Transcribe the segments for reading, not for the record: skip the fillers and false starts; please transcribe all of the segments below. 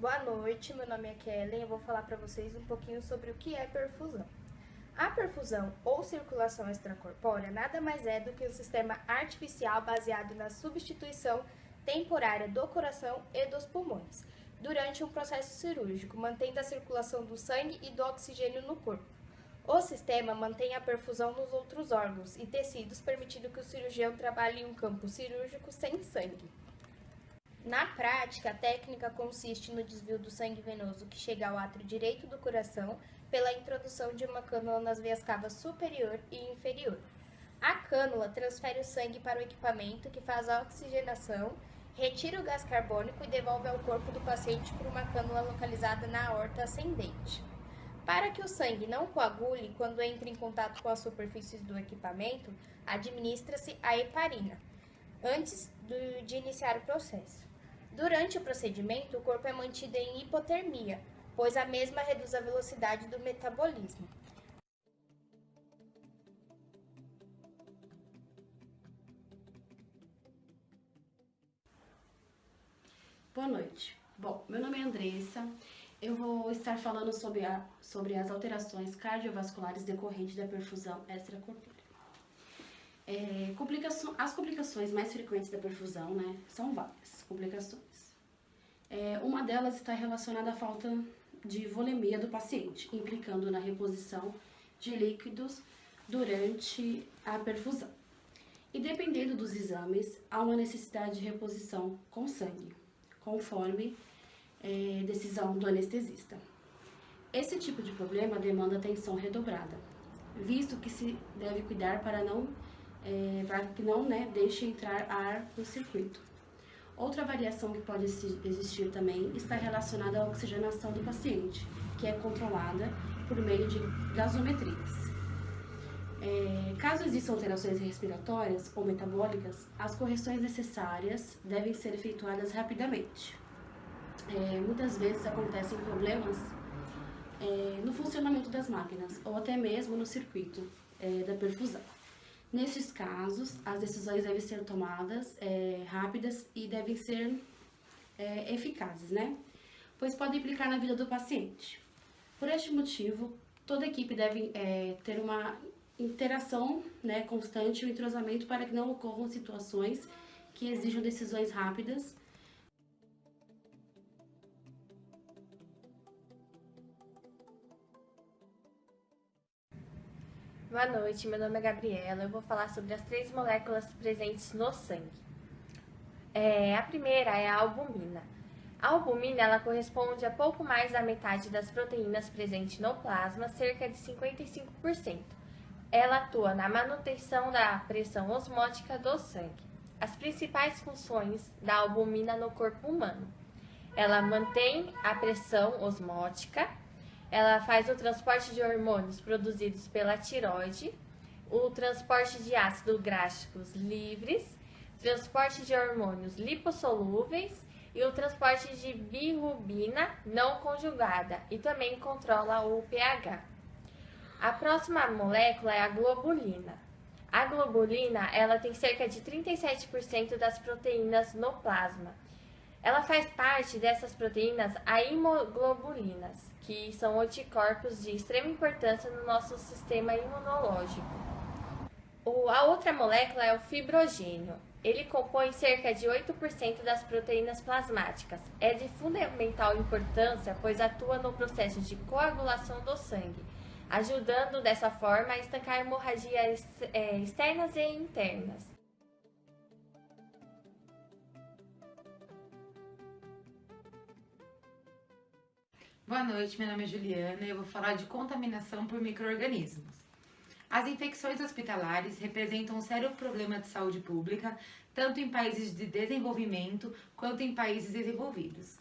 Boa noite, meu nome é Kellen e eu vou falar para vocês um pouquinho sobre o que é perfusão. A perfusão ou circulação extracorpórea nada mais é do que um sistema artificial baseado na substituição temporária do coração e dos pulmões durante um processo cirúrgico, mantendo a circulação do sangue e do oxigênio no corpo. O sistema mantém a perfusão nos outros órgãos e tecidos, permitindo que o cirurgião trabalhe em um campo cirúrgico sem sangue. Na prática, a técnica consiste no desvio do sangue venoso que chega ao átrio direito do coração pela introdução de uma cânula nas veias cavas superior e inferior. A cânula transfere o sangue para o equipamento que faz a oxigenação, retira o gás carbônico e devolve ao corpo do paciente por uma cânula localizada na aorta ascendente. Para que o sangue não coagule quando entra em contato com as superfícies do equipamento, administra-se a heparina, antes de iniciar o processo. Durante o procedimento, o corpo é mantido em hipotermia, pois a mesma reduz a velocidade do metabolismo. Boa noite. Bom, meu nome é Andressa. Eu vou estar falando sobre as alterações cardiovasculares decorrentes da perfusão extracorpórea. As complicações mais frequentes da perfusão, são várias complicações. Uma delas está relacionada à falta de volemia do paciente, implicando na reposição de líquidos durante a perfusão. E dependendo dos exames, há uma necessidade de reposição com sangue, conforme decisão do anestesista. Esse tipo de problema demanda atenção redobrada, visto que se deve cuidar para que não deixe entrar ar no circuito. Outra variação que pode existir também está relacionada à oxigenação do paciente, que é controlada por meio de gasometrias. Caso existam alterações respiratórias ou metabólicas, as correções necessárias devem ser efetuadas rapidamente. Muitas vezes acontecem problemas no funcionamento das máquinas ou até mesmo no circuito da perfusão. Nesses casos, as decisões devem ser tomadas rápidas e devem ser eficazes, pois podem implicar na vida do paciente. Por este motivo, toda a equipe deve ter uma interação constante e um entrosamento para que não ocorram situações que exijam decisões rápidas. Boa noite, meu nome é Gabriela. Eu vou falar sobre as 3 moléculas presentes no sangue. A primeira é a albumina. A albumina ela corresponde a pouco mais da metade das proteínas presentes no plasma, cerca de 55%. Ela atua na manutenção da pressão osmótica do sangue. As principais funções da albumina no corpo humano: ela mantém a pressão osmótica, ela faz o transporte de hormônios produzidos pela tireoide, o transporte de ácidos gráficos livres, transporte de hormônios lipossolúveis e o transporte de bilirrubina não conjugada e também controla o pH. A próxima molécula é a globulina. A globulina ela tem cerca de 37% das proteínas no plasma. Ela faz parte dessas proteínas a imoglobulinas, que são anticorpos de extrema importância no nosso sistema imunológico. A outra molécula é o fibrogênio. Ele compõe cerca de 8% das proteínas plasmáticas. É de fundamental importância, pois atua no processo de coagulação do sangue, ajudando dessa forma a estancar hemorragias externas e internas. Boa noite, meu nome é Juliana e eu vou falar de contaminação por micro-organismos. As infecções hospitalares representam um sério problema de saúde pública, tanto em países de desenvolvimento quanto em países desenvolvidos,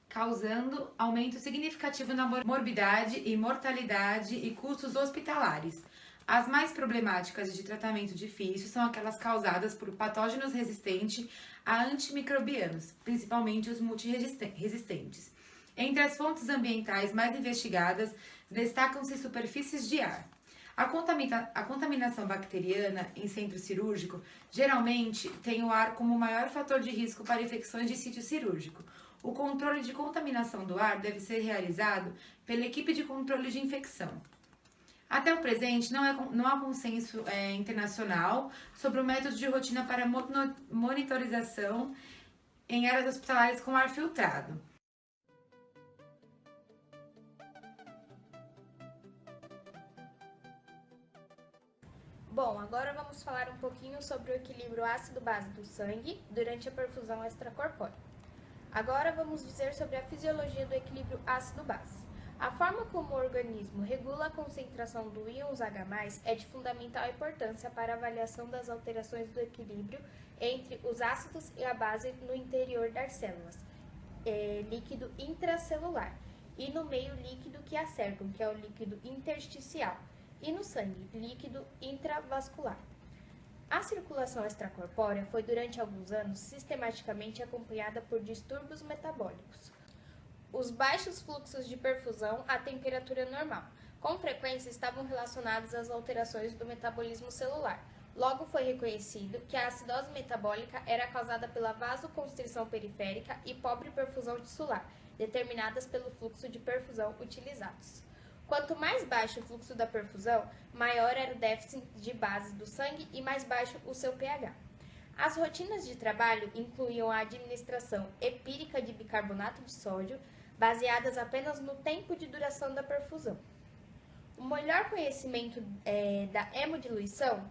causando aumento significativo na morbidade e mortalidade e custos hospitalares. As mais problemáticas de tratamento difícil são aquelas causadas por patógenos resistentes a antimicrobianos, principalmente os multiresistentes. Entre as fontes ambientais mais investigadas, destacam-se superfícies de ar. A contaminação bacteriana em centro cirúrgico geralmente tem o ar como o maior fator de risco para infecções de sítio cirúrgico. O controle de contaminação do ar deve ser realizado pela equipe de controle de infecção. Até o presente, não há consenso internacional sobre o método de rotina para monitorização em áreas hospitalares com ar filtrado. Bom, agora vamos falar um pouquinho sobre o equilíbrio ácido-base do sangue durante a perfusão extracorpórea. Agora vamos dizer sobre a fisiologia do equilíbrio ácido-base. A forma como o organismo regula a concentração do íons H+, é de fundamental importância para a avaliação das alterações do equilíbrio entre os ácidos e a base no interior das células, líquido intracelular, e no meio líquido que a cercam, que é o líquido intersticial, e no sangue, líquido intravascular. A circulação extracorpórea foi durante alguns anos sistematicamente acompanhada por distúrbios metabólicos. Os baixos fluxos de perfusão à temperatura normal, com frequência estavam relacionados às alterações do metabolismo celular. Logo foi reconhecido que a acidose metabólica era causada pela vasoconstrição periférica e pobre perfusão tissular, determinadas pelo fluxo de perfusão utilizados. Quanto mais baixo o fluxo da perfusão, maior era o déficit de bases do sangue e mais baixo o seu pH. As rotinas de trabalho incluíam a administração empírica de bicarbonato de sódio, baseadas apenas no tempo de duração da perfusão. O melhor conhecimento da hemodiluição,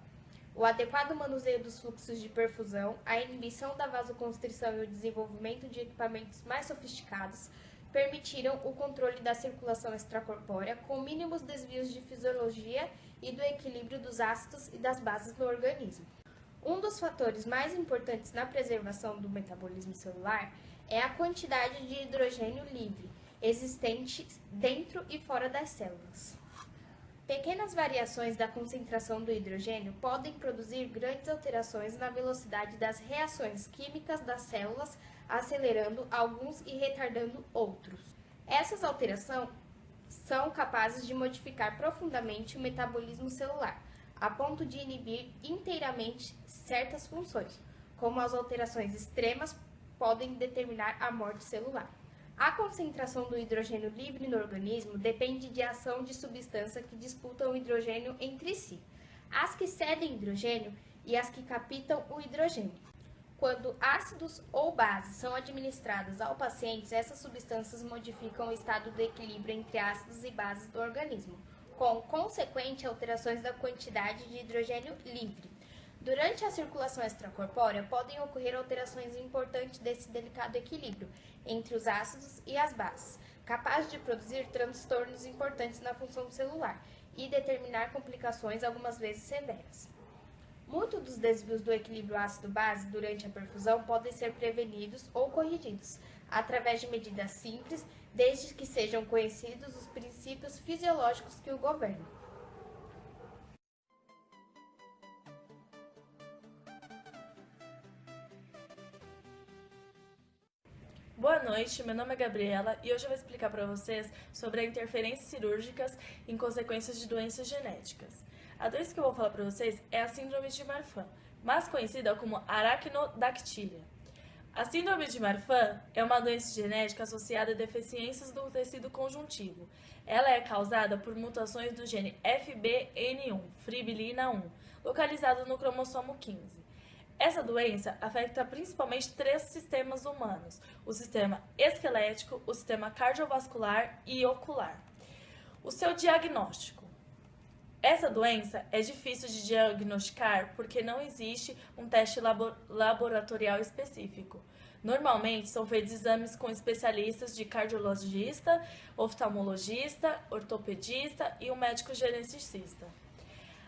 o adequado manuseio dos fluxos de perfusão, a inibição da vasoconstrição e o desenvolvimento de equipamentos mais sofisticados permitiram o controle da circulação extracorpórea com mínimos desvios de fisiologia e do equilíbrio dos ácidos e das bases no organismo. Um dos fatores mais importantes na preservação do metabolismo celular é a quantidade de hidrogênio livre existente dentro e fora das células. Pequenas variações da concentração do hidrogênio podem produzir grandes alterações na velocidade das reações químicas das células, acelerando alguns e retardando outros. Essas alterações são capazes de modificar profundamente o metabolismo celular, a ponto de inibir inteiramente certas funções, como as alterações extremas podem determinar a morte celular. A concentração do hidrogênio livre no organismo depende de ação de substâncias que disputam o hidrogênio entre si, as que cedem hidrogênio e as que captam o hidrogênio. Quando ácidos ou bases são administradas ao paciente, essas substâncias modificam o estado do equilíbrio entre ácidos e bases do organismo, com consequente alterações da quantidade de hidrogênio livre. Durante a circulação extracorpórea, podem ocorrer alterações importantes desse delicado equilíbrio entre os ácidos e as bases, capaz de produzir transtornos importantes na função celular e determinar complicações algumas vezes severas. Muitos dos desvios do equilíbrio ácido-base durante a perfusão podem ser prevenidos ou corrigidos através de medidas simples, desde que sejam conhecidos os princípios fisiológicos que o governam. Boa noite, meu nome é Gabriela e hoje eu vou explicar para vocês sobre as interferências cirúrgicas em consequências de doenças genéticas. A doença que eu vou falar para vocês é a síndrome de Marfan, mais conhecida como aracnodactília. A síndrome de Marfan é uma doença genética associada a deficiências do tecido conjuntivo. Ela é causada por mutações do gene FBN1, fibrilina 1, localizado no cromossomo 15. Essa doença afeta principalmente 3 sistemas humanos: o sistema esquelético, o sistema cardiovascular e ocular. O seu diagnóstico. Essa doença é difícil de diagnosticar porque não existe um teste laboratorial específico. Normalmente são feitos exames com especialistas de cardiologista, oftalmologista, ortopedista e um médico geneticista.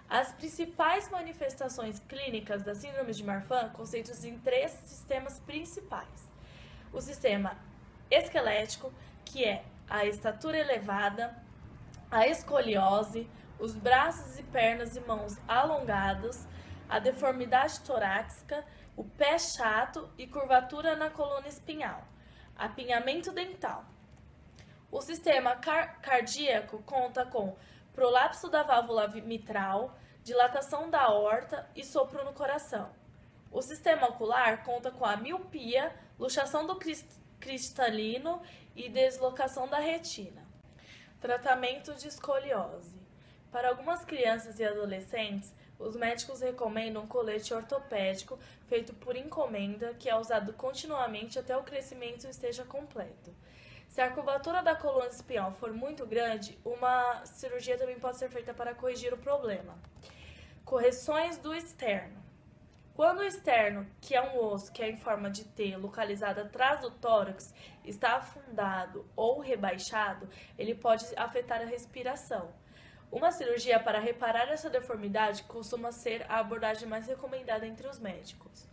As principais manifestações clínicas da síndrome de Marfan consistem em 3 sistemas principais. O sistema esquelético, que é a estatura elevada, a escoliose, os braços e pernas e mãos alongados, a deformidade torácica, o pé chato e curvatura na coluna espinhal, apinhamento dental. O sistema cardíaco conta com prolapso da válvula mitral, dilatação da aorta e sopro no coração. O sistema ocular conta com a miopia, luxação do cristalino e deslocação da retina. Tratamento de escoliose. Para algumas crianças e adolescentes, os médicos recomendam um colete ortopédico feito por encomenda que é usado continuamente até o crescimento esteja completo. Se a curvatura da coluna espinhal for muito grande, uma cirurgia também pode ser feita para corrigir o problema. Correções do externo. Quando o externo, que é um osso que é em forma de T, localizado atrás do tórax, está afundado ou rebaixado, ele pode afetar a respiração. Uma cirurgia para reparar essa deformidade costuma ser a abordagem mais recomendada entre os médicos.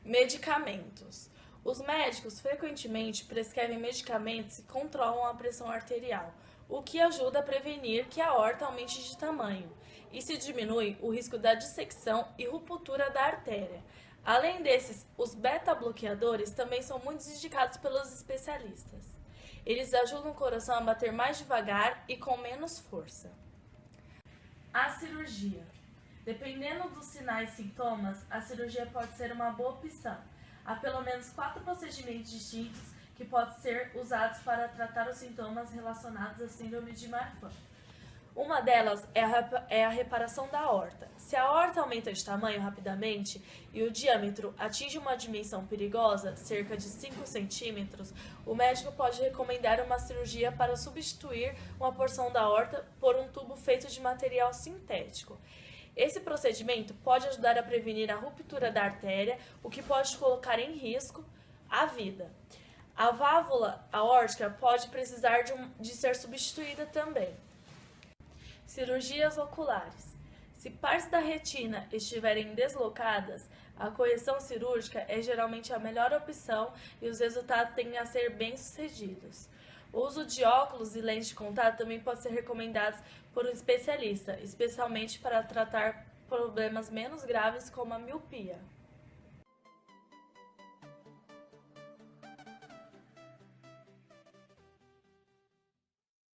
Medicamentos. Os médicos frequentemente prescrevem medicamentos que controlam a pressão arterial, o que ajuda a prevenir que a aorta aumente de tamanho, e se diminui o risco da dissecção e ruptura da artéria. Além desses, os beta-bloqueadores também são muito indicados pelos especialistas. Eles ajudam o coração a bater mais devagar e com menos força. A cirurgia. Dependendo dos sinais e sintomas, a cirurgia pode ser uma boa opção. Há pelo menos 4 procedimentos distintos que podem ser usados para tratar os sintomas relacionados à síndrome de Marfan. Uma delas é a reparação da aorta. Se a aorta aumenta de tamanho rapidamente e o diâmetro atinge uma dimensão perigosa, cerca de 5 centímetros, o médico pode recomendar uma cirurgia para substituir uma porção da aorta por um tubo feito de material sintético. Esse procedimento pode ajudar a prevenir a ruptura da artéria, o que pode colocar em risco a vida. A válvula aórtica pode precisar de ser substituída também. Cirurgias oculares. Se partes da retina estiverem deslocadas, a correção cirúrgica é geralmente a melhor opção e os resultados tendem a ser bem-sucedidos. O uso de óculos e lentes de contato também pode ser recomendado por um especialista, especialmente para tratar problemas menos graves como a miopia.